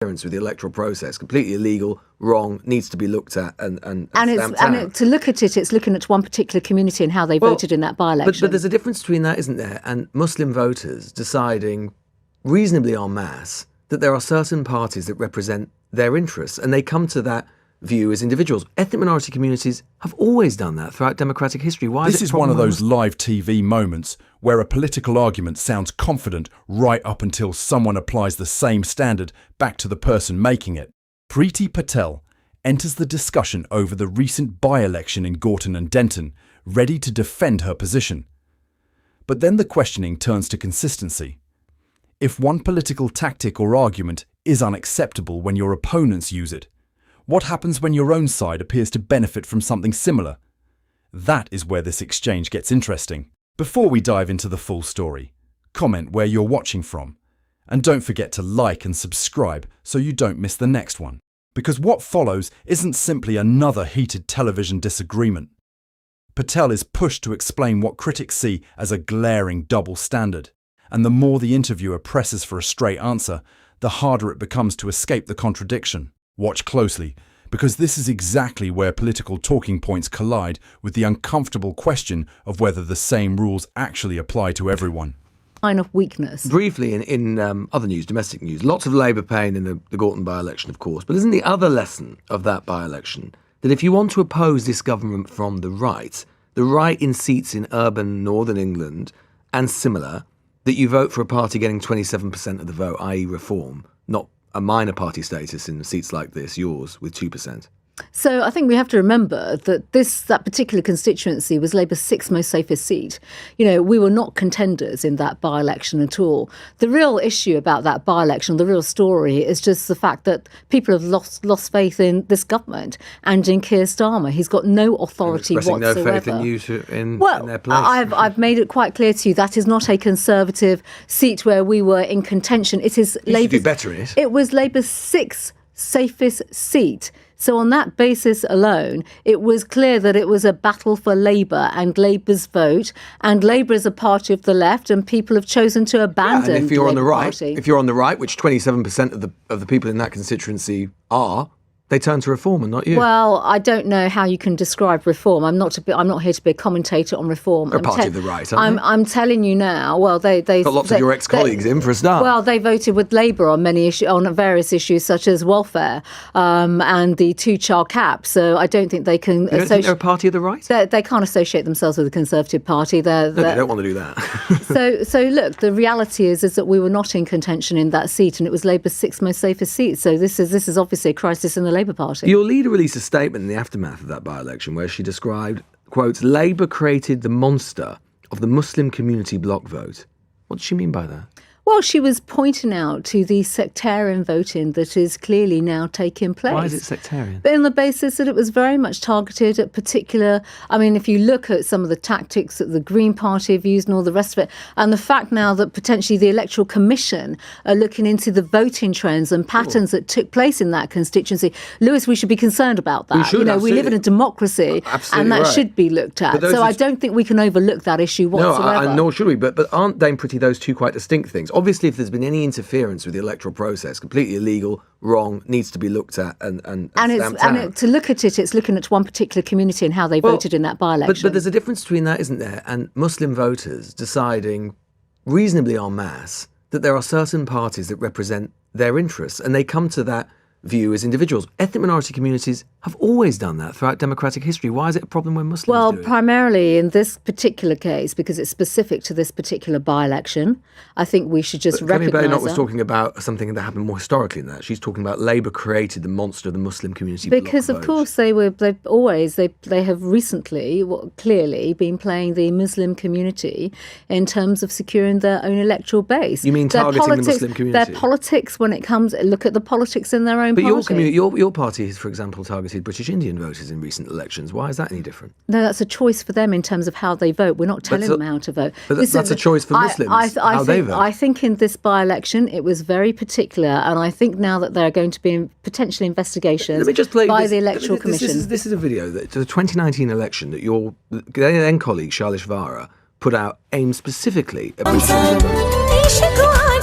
with the electoral process, completely illegal, wrong, needs to be looked at and to look at it, it's looking at one particular community and how they voted in that by-election. But there's a difference between that, isn't there, and Muslim voters deciding reasonably en masse that there are certain parties that represent their interests, and they come to that view as individuals. Ethnic minority communities have always done that throughout democratic history. This is one of those live TV moments where a political argument sounds confident right up until someone applies the same standard back to the person making it. Priti Patel enters the discussion over the recent by-election in Gorton and Denton, ready to defend her position. But then the questioning turns to consistency. If one political tactic or argument is unacceptable when your opponents use it, what happens when your own side appears to benefit from something similar? That is where this exchange gets interesting. Before we dive into the full story, comment where you're watching from. And don't forget to like and subscribe so you don't miss the next one. Because what follows isn't simply another heated television disagreement. Patel is pushed to explain what critics see as a glaring double standard. And the more the interviewer presses for a straight answer, the harder it becomes to escape the contradiction. Watch closely, because this is exactly where political talking points collide with the uncomfortable question of whether the same rules actually apply to everyone. Sign of weakness. Briefly, in other news, domestic news, lots of Labour pain in the Gorton by-election, of course, but isn't the other lesson of that by-election that if you want to oppose this government from the right in seats in urban northern England and similar, that you vote for a party getting 27% of the vote, i.e. Reform, not a minor party status in seats like this, yours, with 2%. So I think we have to remember that that particular constituency was Labour's sixth most safest seat. You know, we were not contenders in that by-election at all. The real issue about that by-election, the real story, is just the fact that people have lost faith in this government and in Keir Starmer. He's got no authority whatsoever. No faith in you in their place. I've made it quite clear to you that is not a Conservative seat where we were in contention. It is Labour's. Do better in it. It was Labour's sixth safest seat. So on that basis alone, it was clear that it was a battle for Labour and Labour's vote, and Labour is a party of the left, and people have chosen to abandon and if you're the on the Labour right, Party. If you're on the right, which 27% of the people in that constituency are, they turn to Reform and not you. Well, I don't know how you can describe Reform. I'm not here to be a commentator on Reform. They're a party of the right, aren't they? I'm telling you now. Well, they got lots of your ex-colleagues in for a start. Well, they voted with Labour on various issues such as welfare and the two-child cap. So I don't think they can. You don't think they're a party of the right? They can't associate themselves with the Conservative Party. They don't want to do that. So look, the reality is that we were not in contention in that seat, and it was Labour's sixth most safest seat. So this is obviously a crisis in the Labour Party. Your leader released a statement in the aftermath of that by-election where she described, quote, Labour created the monster of the Muslim community bloc vote. What does she mean by that? Well, she was pointing out to the sectarian voting that is clearly now taking place. Why is it sectarian? On the basis that it was very much targeted at particular... I mean, if you look at some of the tactics that the Green Party have used and all the rest of it, and the fact now that potentially the Electoral Commission are looking into the voting trends and patterns that took place in that constituency, Lewis, we should be concerned about that. We should, we live in a democracy, and that should be looked at. So I don't think we can overlook that issue whatsoever. No, nor should we. But aren't, Dame Priti, those two quite distinct things? Obviously, if there's been any interference with the electoral process, completely illegal, wrong, needs to be looked at and to look at it, it's looking at one particular community and how they voted in that by-election. But there's a difference between that, isn't there, and Muslim voters deciding reasonably en masse that there are certain parties that represent their interests, and they come to that view as individuals. Ethnic minority communities have always done that throughout democratic history. Why is it a problem when Muslims do it? Primarily in this particular case, because it's specific to this particular by-election, I think we should just recognise that. Camille was talking about something that happened more historically than that. She's talking about Labour created the monster of the Muslim community bloc because, of vote. course, they have recently clearly been playing the Muslim community in terms of securing their own electoral base. You mean targeting the Muslim community? Their politics when it comes, look at the politics in their own But party. your party has, for example, targeted British Indian voters in recent elections. Why is that any different? No, that's a choice for them in terms of how they vote. We're not telling them how to vote. But that's a choice for Muslims, they vote. I think in this by-election it was very particular, and I think now that there are going to be potential investigations by the Electoral Commission. This is a video that the 2019 election that your then colleague, Shailesh Vara, put out aimed specifically at British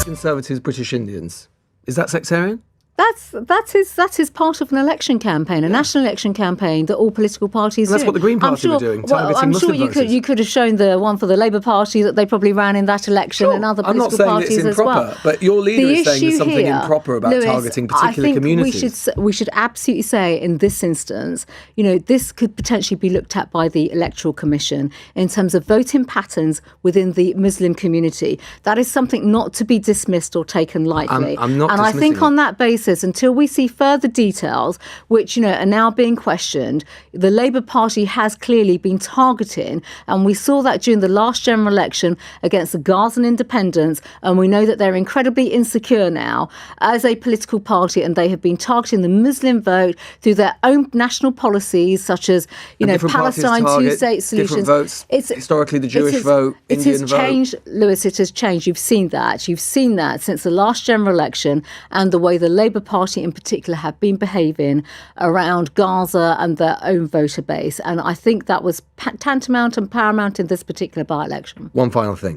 Conservatives, British Indians. Is that sectarian? That is part of an election campaign, a national election campaign that all political parties And that's do. what the Green Party were doing, targeting I'm Muslim sure voters. you could have shown the one for the Labour Party that they probably ran in that election, and other I'm not political saying that parties it's as improper, well. but your leader is saying there's something here, improper about Lewis, targeting particular I think communities. we should absolutely say in this instance, this could potentially be looked at by the Electoral Commission in terms of voting patterns within the Muslim community. That is something not to be dismissed or taken lightly. I'm not and I think dismissing on that basis, until we see further details, which are now being questioned, the Labour Party has clearly been targeting, and we saw that during the last general election against the Gazan independents, and we know that they're incredibly insecure now as a political party, and they have been targeting the Muslim vote through their own national policies, such as different parties Palestine target two-state solutions. different votes. Historically, the Jewish vote, It Indian has vote. changed, Lewis. It has changed. You've seen that. You've seen that since the last general election, and the way the Labour Party in particular have been behaving around Gaza and their own voter base. And I think that was tantamount and paramount in this particular by-election. One final thing.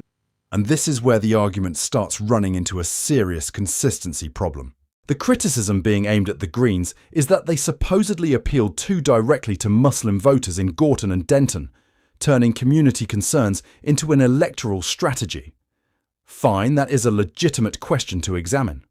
And this is where the argument starts running into a serious consistency problem. The criticism being aimed at the Greens is that they supposedly appealed too directly to Muslim voters in Gorton and Denton, turning community concerns into an electoral strategy. Fine, that is a legitimate question to examine.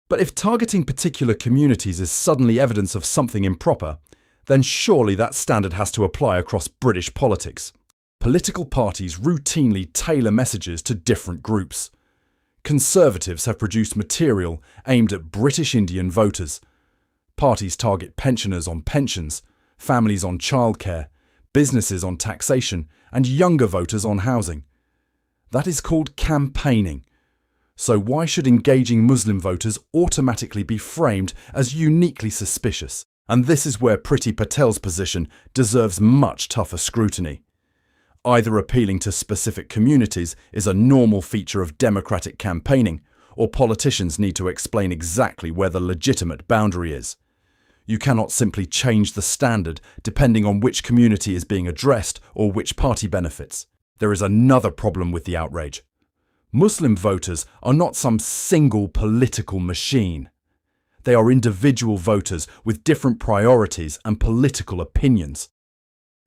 But if targeting particular communities is suddenly evidence of something improper, then surely that standard has to apply across British politics. Political parties routinely tailor messages to different groups. Conservatives have produced material aimed at British Indian voters. Parties target pensioners on pensions, families on childcare, businesses on taxation, and younger voters on housing. That is called campaigning. So why should engaging Muslim voters automatically be framed as uniquely suspicious? And this is where Priti Patel's position deserves much tougher scrutiny. Either appealing to specific communities is a normal feature of democratic campaigning, or politicians need to explain exactly where the legitimate boundary is. You cannot simply change the standard depending on which community is being addressed or which party benefits. There is another problem with the outrage. Muslim voters are not some single political machine. They are individual voters with different priorities and political opinions.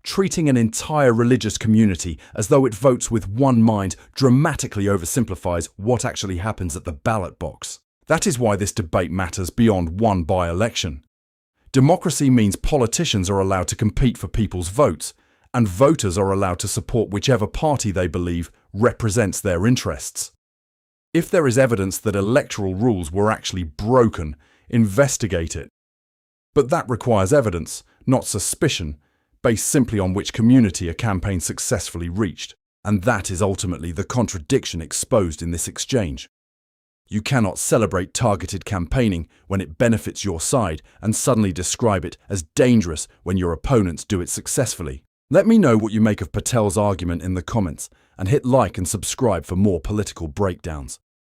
Treating an entire religious community as though it votes with one mind dramatically oversimplifies what actually happens at the ballot box. That is why this debate matters beyond one by-election. Democracy means politicians are allowed to compete for people's votes, and voters are allowed to support whichever party they believe represents their interests. If there is evidence that electoral rules were actually broken, investigate it. But that requires evidence, not suspicion, based simply on which community a campaign successfully reached. And that is ultimately the contradiction exposed in this exchange. You cannot celebrate targeted campaigning when it benefits your side and suddenly describe it as dangerous when your opponents do it successfully. Let me know what you make of Patel's argument in the comments, and hit like and subscribe for more political breakdowns.